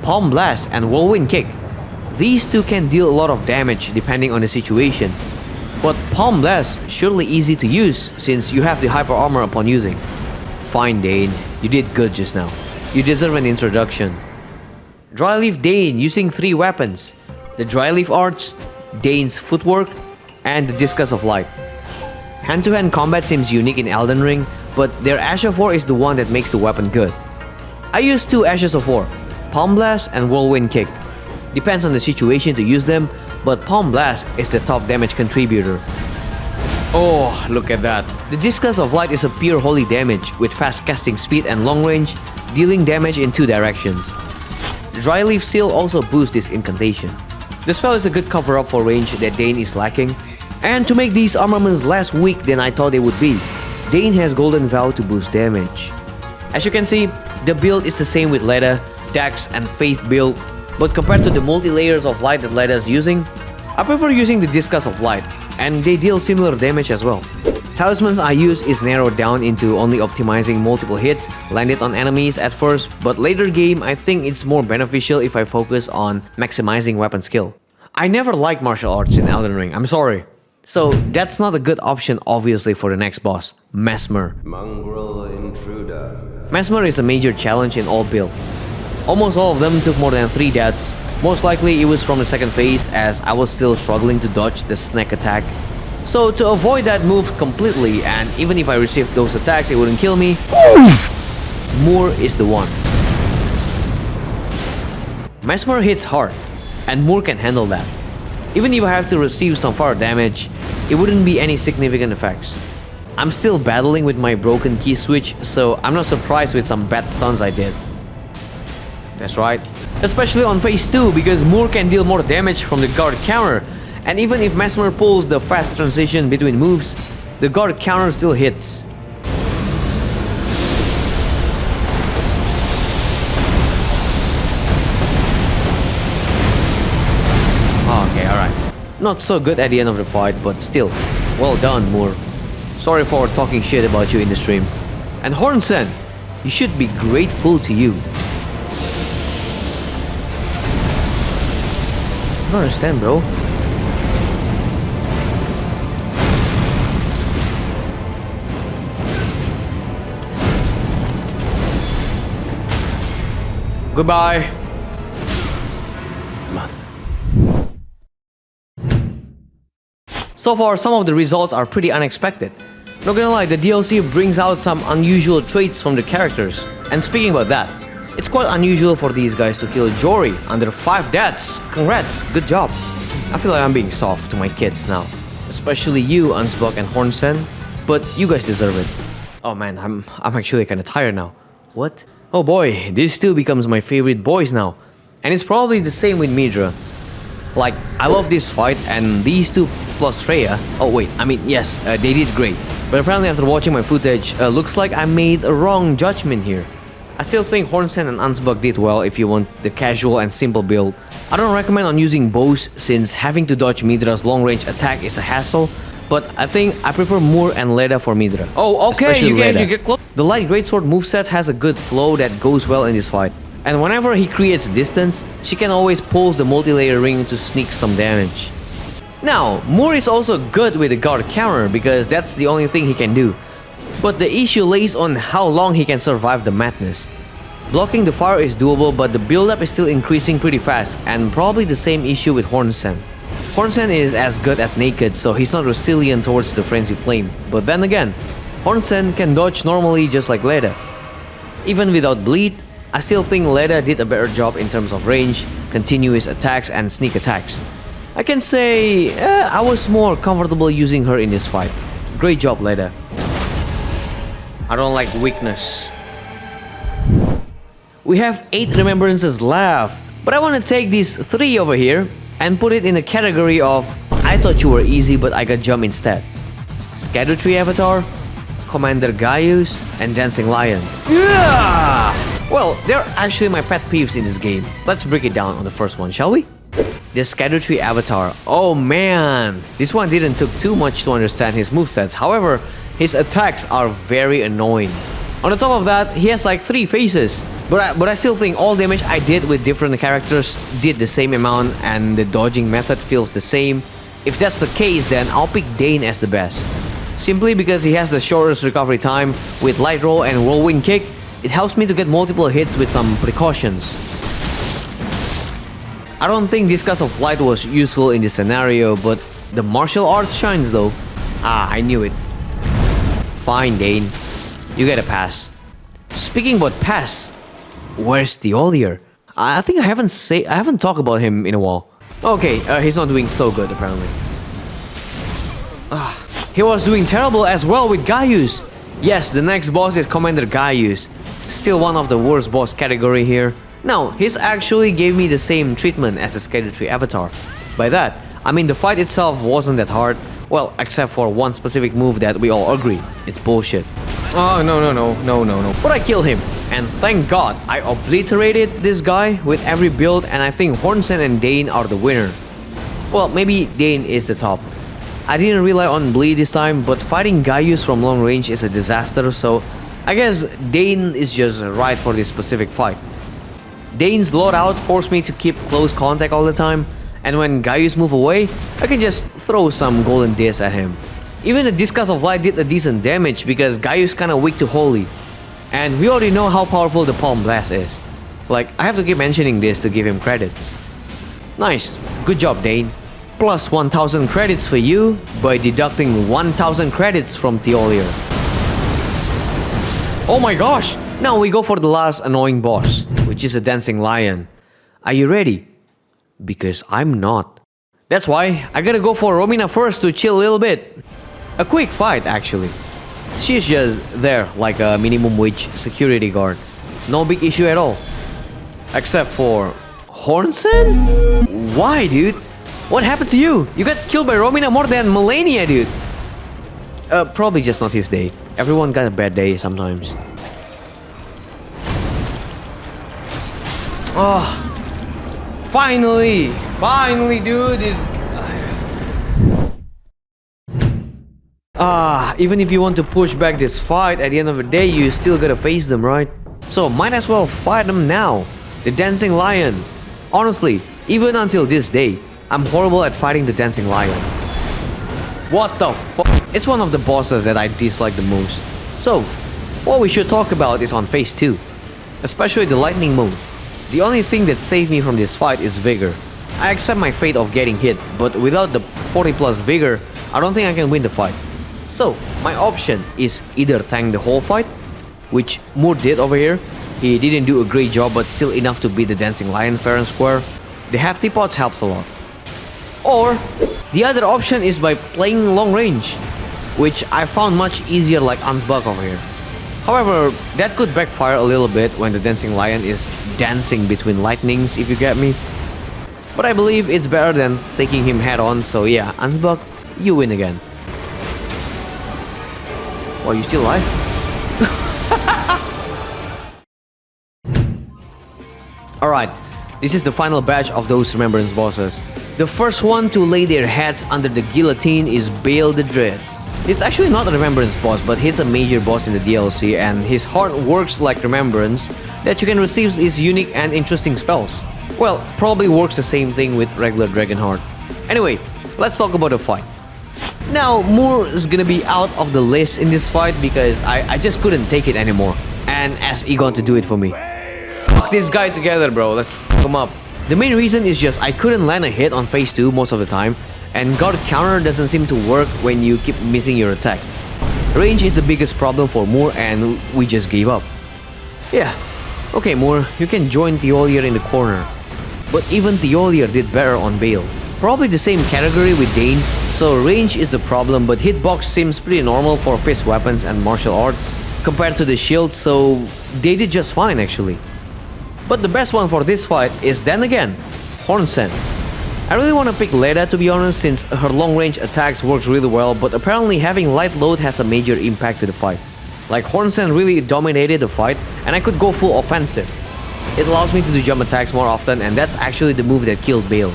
Palm Blast and Whirlwind Kick. These two can deal a lot of damage depending on the situation. But Palm Blast surely easy to use since you have the hyper armor upon using. Fine Dane, you did good just now. You deserve an introduction. Dryleaf Dane using 3 weapons. The Dryleaf Arts, Dane's Footwork, and the Discus of Light. Hand-to-hand combat seems unique in Elden Ring, but their Ash of War is the one that makes the weapon good. I use 2 Ashes of War, Palm Blast and Whirlwind Kick. Depends on the situation to use them, but Palm Blast is the top damage contributor. Oh, look at that. The Discus of Light is a pure holy damage with fast casting speed and long range, dealing damage in 2 directions. Dryleaf Seal also boosts this incantation. The spell is a good cover-up for range that Dane is lacking. And to make these armaments less weak than I thought they would be, Dane has Golden Vow to boost damage. As you can see, the build is the same with Leda, Dex, and Faith build, but compared to the multi-layers of light that Leda is using, I prefer using the Discus of Light, and they deal similar damage as well. Talismans I use is narrowed down into only optimizing multiple hits landed on enemies at first, but later game I think it's more beneficial if I focus on maximizing weapon skill. I never liked martial arts in Elden Ring, I'm sorry. So that's not a good option obviously for the next boss, Mesmer. Mongrel Intruder. Mesmer is a major challenge in all builds. Almost all of them took more than 3 deaths. Most likely it was from the second phase as I was still struggling to dodge the snack attack. So to avoid that move completely, and even if I received those attacks it wouldn't kill me, Moore is the one. Mesmer hits hard, and Moore can handle that. Even if I have to receive some fire damage, it wouldn't be any significant effects. I'm still battling with my broken key switch, so I'm not surprised with some bad stuns I did. That's right. Especially on phase 2 because Moore can deal more damage from the guard counter, and even if Mesmer pulls the fast transition between moves, the guard counter still hits. Okay, alright. Not so good at the end of the fight, but still, well done, Moore. Sorry for talking shit about you in the stream. And Hornsent, you should be grateful to you. I don't understand, bro. Goodbye. So far, some of the results are pretty unexpected. Not gonna lie, the DLC brings out some unusual traits from the characters. And speaking about that, it's quite unusual for these guys to kill Jory under 5 deaths. Congrats, good job. I feel like I'm being soft to my kids now. Especially you, Ansbach and Hornsent. But you guys deserve it. Oh man, I'm actually kinda tired now. What? Oh boy, this still becomes my favorite boys now. And it's probably the same with Midra. Like, I love this fight and these two plus Freya. Oh wait, I mean, yes, they did great. But apparently after watching my footage, looks like I made a wrong judgment here. I still think Hornsent and Ansbach did well if you want the casual and simple build. I don't recommend on using bows since having to dodge Midra's long range attack is a hassle, but I think I prefer Moore and Leda for Midra. Oh, okay, you get close. The light greatsword moveset has a good flow that goes well in this fight. And whenever he creates distance, she can always pulse the multi-layer ring to sneak some damage. Now, Moore is also good with the guard counter because that's the only thing he can do. But the issue lays on how long he can survive the madness. Blocking the fire is doable, but the build-up is still increasing pretty fast, and probably the same issue with Hornsent. Hornsent is as good as naked, so he's not resilient towards the frenzy flame. But then again, Hornsent can dodge normally just like Leda. Even without bleed, I still think Leda did a better job in terms of range, continuous attacks, and sneak attacks. I can say I was more comfortable using her in this fight. Great job, Leda. I don't like weakness. We have 8 remembrances left, but I want to take these 3 over here and put it in the category of I thought you were easy but I got jump instead. Scatter Tree Avatar, Commander Gaius, and Dancing Lion. Yeah! Well, they're actually my pet peeves in this game. Let's break it down on the first one, shall we? The Scatter Tree Avatar. Oh man! This one didn't took too much to understand his movesets. However, his attacks are very annoying. On the top of that, he has like 3 faces. But I still think all damage I did with different characters did the same amount and the dodging method feels the same. If that's the case, then I'll pick Dane as the best. Simply because he has the shortest recovery time with Light Roll and Whirlwind Kick. It helps me to get multiple hits with some precautions. I don't think Discus of Light was useful in this scenario, but the martial arts shines though. Ah, I knew it. Fine, Dane. You get a pass. Speaking about pass, where's the Ollier? I think I haven't talked about him in a while. Okay, he's not doing so good apparently. He was doing terrible as well with Gaius. Yes, the next boss is Commander Gaius. Still one of the worst boss category here. Now, he's actually gave me the same treatment as the Scatter Tree Avatar. By that, I mean the fight itself wasn't that hard. Well, except for one specific move that we all agree, it's bullshit. Oh, no. But I killed him. And thank God, I obliterated this guy with every build, and I think Hornsent and Dane are the winner. Well, maybe Dane is the top. I didn't rely on bleed this time, but fighting Gaius from long range is a disaster, so I guess Dane is just right for this specific fight. Dane's loadout forced me to keep close contact all the time, and when Gaius move away, I can just throw some golden disc at him. Even the Discus of Light did a decent damage because Gaius kinda weak to Holy. And we already know how powerful the Palm Blast is. Like, I have to keep mentioning this to give him credits. Nice, good job Dane. Plus 1000 credits for you by deducting 1000 credits from Theolier. Oh my gosh! Now we go for the last annoying boss, which is a Dancing Lion. Are you ready? Because I'm not. That's why I gotta go for Romina first to chill a little bit. A quick fight actually. She's just there like a minimum wage security guard. No big issue at all. Except for Hornsent? Why, dude? What happened to you? You got killed by Romina more than Malenia, dude. Probably just not his day. Everyone got a bad day sometimes. Oh, finally, dude. Even if you want to push back this fight, at the end of the day, you still gotta face them, right? So might as well fight them now. The Dancing Lion. Honestly, even until this day, I'm horrible at fighting the Dancing Lion. What the fuck? It's one of the bosses that I dislike the most. So, what we should talk about is on phase 2. Especially the lightning mode. The only thing that saved me from this fight is vigor. I accept my fate of getting hit, but without the 40 plus vigor, I don't think I can win the fight. So, my option is either tank the whole fight, which Moore did over here. He didn't do a great job, but still enough to beat the Dancing Lion fair and square. The hefty pots helps a lot. Or, the other option is by playing long range, which I found much easier like Ansbach over here. However, that could backfire a little bit when the Dancing Lion is dancing between lightnings, if you get me. But I believe it's better than taking him head on, so yeah, Ansbach, you win again. Well, you still alive? Alright, this is the final batch of those Remembrance bosses. The first one to lay their heads under the guillotine is Bale the Dread. He's actually not a Remembrance boss, but he's a major boss in the DLC, and his heart works like Remembrance, that you can receive his unique and interesting spells. Well, probably works the same thing with regular Dragonheart. Anyway, let's talk about the fight. Now, Moore is gonna be out of the list in this fight because I just couldn't take it anymore. And asked Egon to do it for me. Fuck this guy together, bro. Let's fuck him up. The main reason is just I couldn't land a hit on phase 2 most of the time, and guard counter doesn't seem to work when you keep missing your attack. Range is the biggest problem for Moore, and we just gave up. Yeah, okay Moore, you can join Theolier in the corner. But even Theolier did better on Bale. Probably the same category with Dane, so range is the problem, but hitbox seems pretty normal for fist weapons and martial arts compared to the shield, so they did just fine actually. But the best one for this fight is then again, Hornsent. I really want to pick Leda to be honest, since her long range attacks works really well, but apparently having light load has a major impact to the fight. Like Hornsent really dominated the fight, and I could go full offensive. It allows me to do jump attacks more often, and that's actually the move that killed Bale.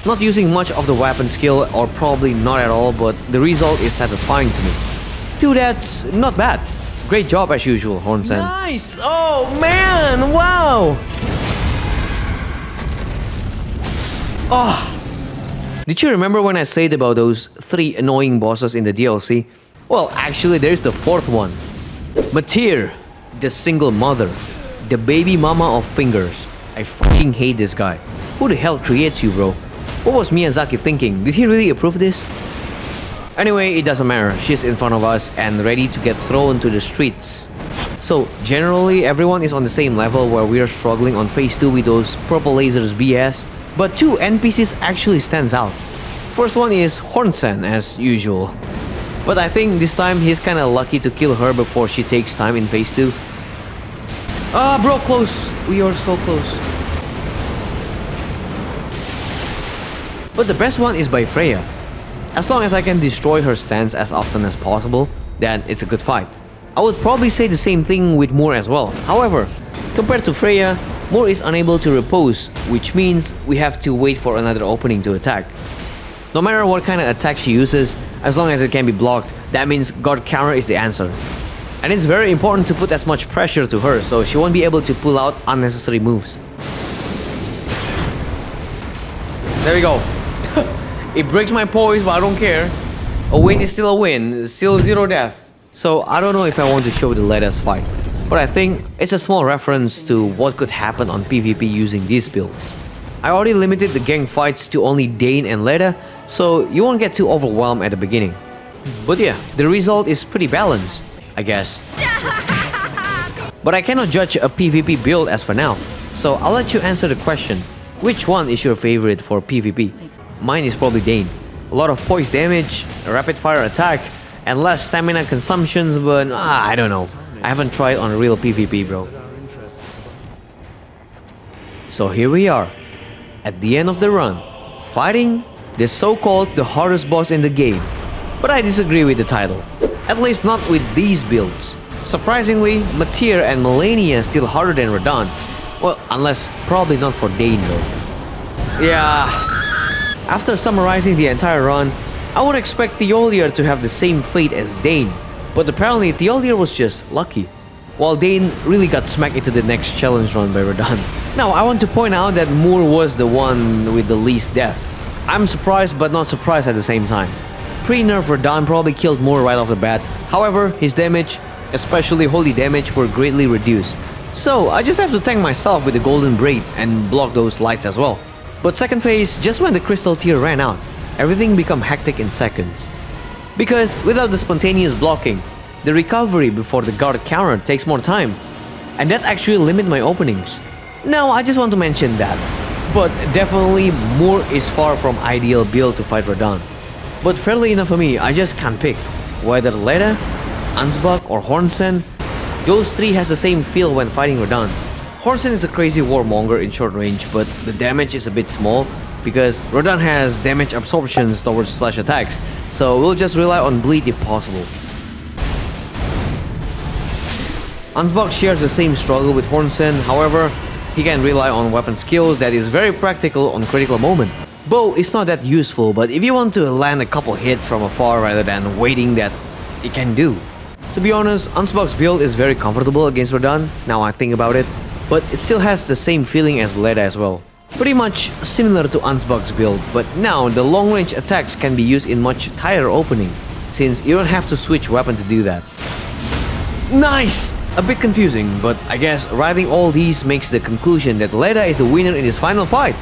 Not using much of the weapon skill, or probably not at all, but the result is satisfying to me. Dude, that's not bad. Great job as usual, Hornsent. Nice! Oh man, wow! Oh! Did you remember when I said about those 3 annoying bosses in the DLC? Well, actually there's the 4th one. Matir, the single mother. The baby mama of fingers. I fucking hate this guy. Who the hell creates you, bro? What was Miyazaki thinking? Did he really approve this? Anyway, it doesn't matter. She's in front of us and ready to get thrown to the streets. So, generally, everyone is on the same level where we are struggling on phase 2 with those purple lasers BS. But 2 NPCs actually stands out. First one is Hornsent, as usual. But I think this time he's kinda lucky to kill her before she takes time in phase 2. Ah, bro, close. We are so close. But the best one is by Freya. As long as I can destroy her stance as often as possible, then it's a good fight. I would probably say the same thing with Moore as well. However, compared to Freya, Moore is unable to repose, which means we have to wait for another opening to attack. No matter what kind of attack she uses, as long as it can be blocked, that means guard counter is the answer. And it's very important to put as much pressure to her so she won't be able to pull out unnecessary moves. There we go. It breaks my poise, but I don't care. A win is still a win, still 0 death. So I don't know if I want to show the Leda's fight, but I think it's a small reference to what could happen on PvP using these builds. I already limited the gang fights to only Dane and Leda, so you won't get too overwhelmed at the beginning. But yeah, the result is pretty balanced, I guess. But I cannot judge a PvP build as for now, so I'll let you answer the question. Which one is your favorite for PvP? Mine is probably Dane. A lot of poise damage, a rapid fire attack, and less stamina consumptions, but I don't know. I haven't tried on real PvP, bro. So here we are, at the end of the run, fighting the so-called the hardest boss in the game. But I disagree with the title. At least not with these builds. Surprisingly, Matir and Malenia are still harder than Radahn. Well, unless probably not for Dane though. Yeah. After summarizing the entire run, I would expect Thioldir to have the same fate as Dane, but apparently Thioldir was just lucky, while Dane really got smacked into the next challenge run by Radahn. Now I want to point out that Moore was the one with the least death. I'm surprised but not surprised at the same time. Pre-nerf Radahn probably killed Moore right off the bat, however his damage, especially holy damage, were greatly reduced. So I just have to thank myself with the golden braid and block those lights as well. But second phase, just when the crystal tier ran out, everything became hectic in seconds. Because without the spontaneous blocking, the recovery before the guard counter takes more time. And that actually limit my openings. Now I just want to mention that. But definitely Moore is far from ideal build to fight Radahn. But fairly enough for me, I just can't pick. Whether Leda, Ansbach or Hornsent, those three has the same feel when fighting Radahn. Hornsent is a crazy warmonger in short range, but the damage is a bit small because Radahn has damage absorptions towards slash attacks, so we'll just rely on bleed if possible. Ansbach shares the same struggle with Hornsent, however, he can rely on weapon skills that is very practical on critical moment. Bow is not that useful, but if you want to land a couple hits from afar rather than waiting, that it can do. To be honest, Ansbach's build is very comfortable against Radahn, now I think about it, but it still has the same feeling as Leda as well. Pretty much similar to Ansbach's build, but now the long range attacks can be used in much tighter opening, since you don't have to switch weapon to do that. Nice! A bit confusing, but I guess writing all these makes the conclusion that Leda is the winner in this final fight.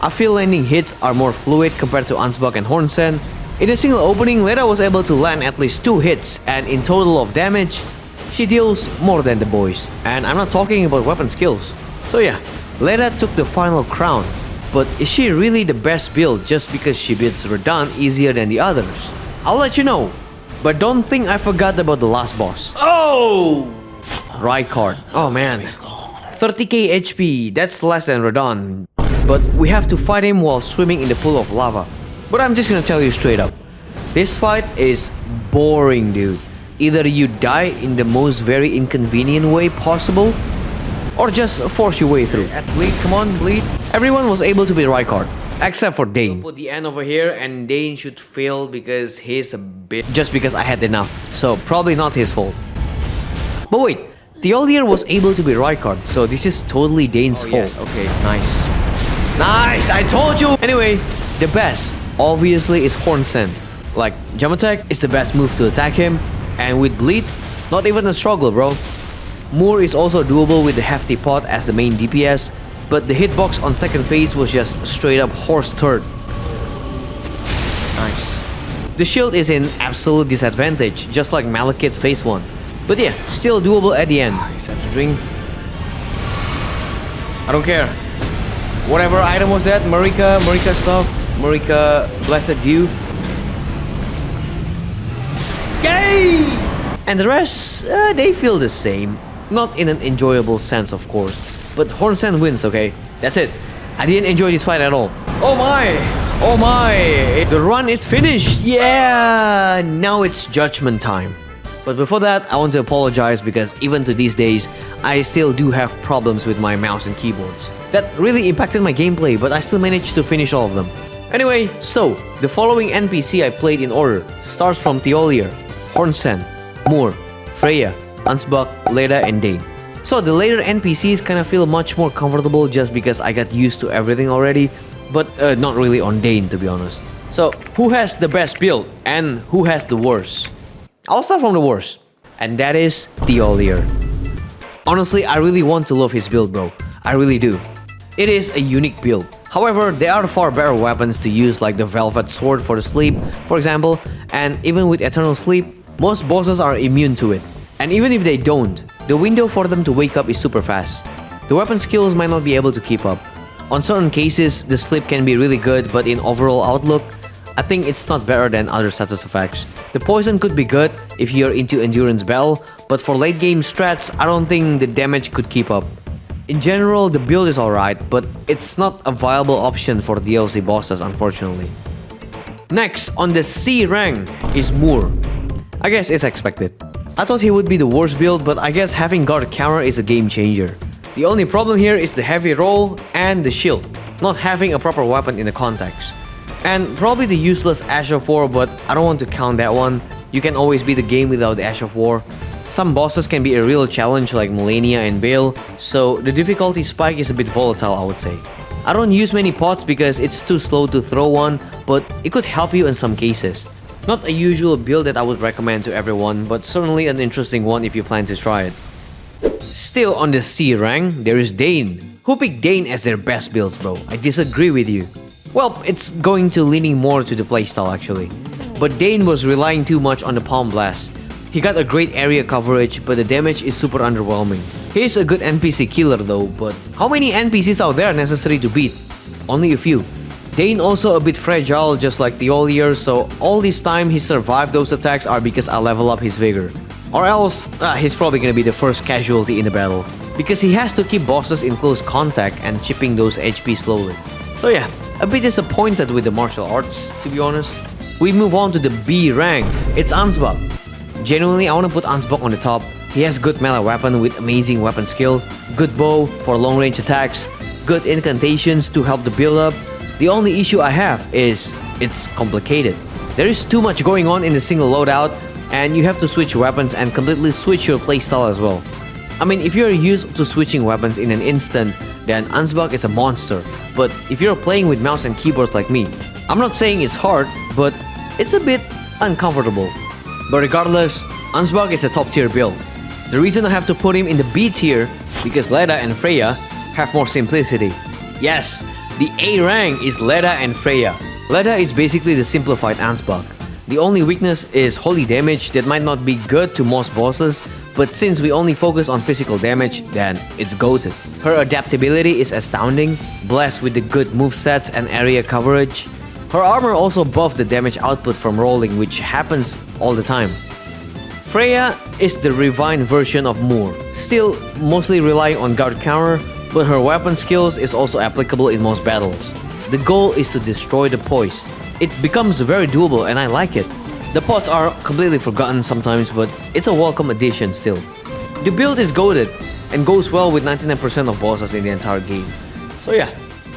I feel landing hits are more fluid compared to Ansbach and Hornsent. In a single opening, Leda was able to land at least 2 hits, and in total of damage, she deals more than the boys. And I'm not talking about weapon skills. So yeah, Leda took the final crown. But is she really the best build just because she beats Radahn easier than the others? I'll let you know. But don't think I forgot about the last boss. Oh! Rykard. Oh man. 30k HP, that's less than Radahn. But we have to fight him while swimming in the pool of lava. But I'm just gonna tell you straight up. This fight is boring, dude. Either you die in the most very inconvenient way possible, or just force your way through. Bleed, come on, bleed. Everyone was able to beat Rykard, except for Dane. Put the end over here, and Dane should fail because he's a bit... just because I had enough. So probably not his fault. But wait, Thioldir was able to beat Rykard, so this is totally Dane's fault. Yes, okay, nice. Nice, I told you! Anyway, the best, obviously, is Hornsent. Like, jump attack is the best move to attack him, and with bleed, not even a struggle, bro. Moore is also doable with the hefty pot as the main DPS, but the hitbox on second phase was just straight up horse turd. Nice. The shield is in absolute disadvantage, just like Malekith phase 1. But yeah, still doable at the end. Nice, I have to drink. I don't care. Whatever item was that, Marika stuff, Marika Blessed Dew. Yay! And the rest, they feel the same. Not in an enjoyable sense, of course. But Hornsent wins, okay? That's it. I didn't enjoy this fight at all. Oh my! Oh my! The run is finished! Yeah! Now it's judgment time. But before that, I want to apologize because even to these days, I still do have problems with my mouse and keyboards. That really impacted my gameplay, but I still managed to finish all of them. Anyway, so, the following NPC I played in order starts from Thiolier, Hornsent, Moore, Freya, Ansbach, Leda, and Dane. So the later NPCs kind of feel much more comfortable just because I got used to everything already, but not really on Dane to be honest. So, who has the best build and who has the worst? I'll start from the worst, and that is Thiolier. Honestly, I really want to love his build, bro. I really do. It is a unique build. However, there are far better weapons to use like the Velvet Sword for the sleep, for example, and even with Eternal Sleep, most bosses are immune to it. And even if they don't, the window for them to wake up is super fast. The weapon skills might not be able to keep up. On certain cases, the sleep can be really good, but in overall outlook, I think it's not better than other status effects. The poison could be good if you're into endurance battle, but for late game strats, I don't think the damage could keep up. In general, the build is alright, but it's not a viable option for DLC bosses unfortunately. Next, on the C rank is Moore. I guess it's expected. I thought he would be the worst build, but I guess having guard counter is a game changer. The only problem here is the heavy roll and the shield, not having a proper weapon in the context. And probably the useless Ash of War, but I don't want to count that one. You can always beat the game without the Ash of War. Some bosses can be a real challenge like Malenia and Bale, so the difficulty spike is a bit volatile I would say. I don't use many pots because it's too slow to throw one, but it could help you in some cases. Not a usual build that I would recommend to everyone, but certainly an interesting one if you plan to try it. Still on the C rank, there is Dane. Who picked Dane as their best builds, bro? I disagree with you. Well, it's going to leaning more to the playstyle actually. But Dane was relying too much on the Palm Blast. He got a great area coverage, but the damage is super underwhelming. He is a good NPC killer though, but how many NPCs out there necessary to beat? Only a few. Dane also a bit fragile just like Thiolier, so all this time he survived those attacks are because I level up his vigor. Or else, he's probably gonna be the first casualty in the battle, because he has to keep bosses in close contact and chipping those HP slowly. So yeah, a bit disappointed with the martial arts, to be honest. We move on to the B rank, it's Ansbach. Genuinely, I want to put Ansbach on the top. He has good melee weapon with amazing weapon skills, good bow for long range attacks, good incantations to help the build up. The only issue I have is it's complicated. There is too much going on in a single loadout, and you have to switch weapons and completely switch your playstyle as well. I mean, if you're used to switching weapons in an instant, then Ansbach is a monster. But if you're playing with mouse and keyboards like me, I'm not saying it's hard, but it's a bit uncomfortable. But regardless, Ansbach is a top tier build. The reason I have to put him in the B tier because Leda and Freya have more simplicity. Yes, the A rank is Leda and Freya. Leda is basically the simplified Ansbach. The only weakness is holy damage that might not be good to most bosses, but since we only focus on physical damage, then it's goated. Her adaptability is astounding, blessed with the good movesets and area coverage. Her armor also buffed the damage output from rolling, which happens all the time. Freya is the refined version of Moore, still mostly relying on guard counter, but her weapon skills is also applicable in most battles. The goal is to destroy the poise. It becomes very doable and I like it. The pots are completely forgotten sometimes, but it's a welcome addition still. The build is goated and goes well with 99% of bosses in the entire game. So yeah,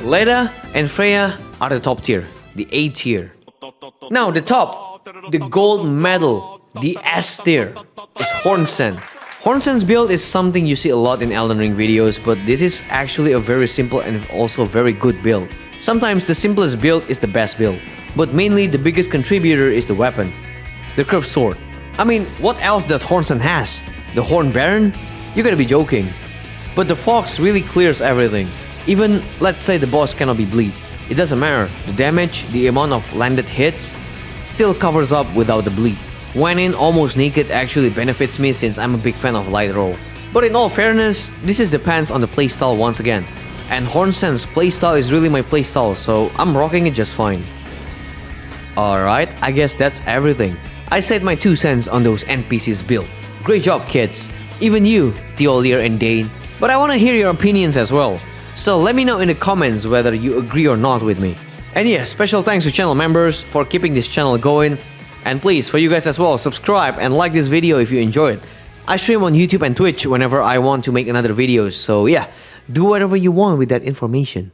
Leda and Freya are the top tier, the A tier. Now the top, the gold medal, the S tier, is Hornsent. Hornsent's build is something you see a lot in Elden Ring videos, but this is actually a very simple and also very good build. Sometimes the simplest build is the best build, but mainly the biggest contributor is the weapon, the curved sword. I mean, what else does Hornsent has? The Horn Baron? You gotta be joking. But the Fox really clears everything. Even, let's say the boss cannot be bleed. It doesn't matter, the damage, the amount of landed hits, still covers up without the bleed. When in almost naked actually benefits me since I'm a big fan of light roll. But in all fairness, this is depends on the playstyle once again. And Hornsent's playstyle is really my playstyle, so I'm rocking it just fine. Alright, I guess that's everything. I said my 2 cents on those NPCs build. Great job kids, even you, Thiolier and Dane. But I wanna hear your opinions as well. So let me know in the comments whether you agree or not with me. And yeah, special thanks to channel members for keeping this channel going. And please, for you guys as well, subscribe and like this video if you enjoy it. I stream on YouTube and Twitch whenever I want to make another video, so yeah, do whatever you want with that information.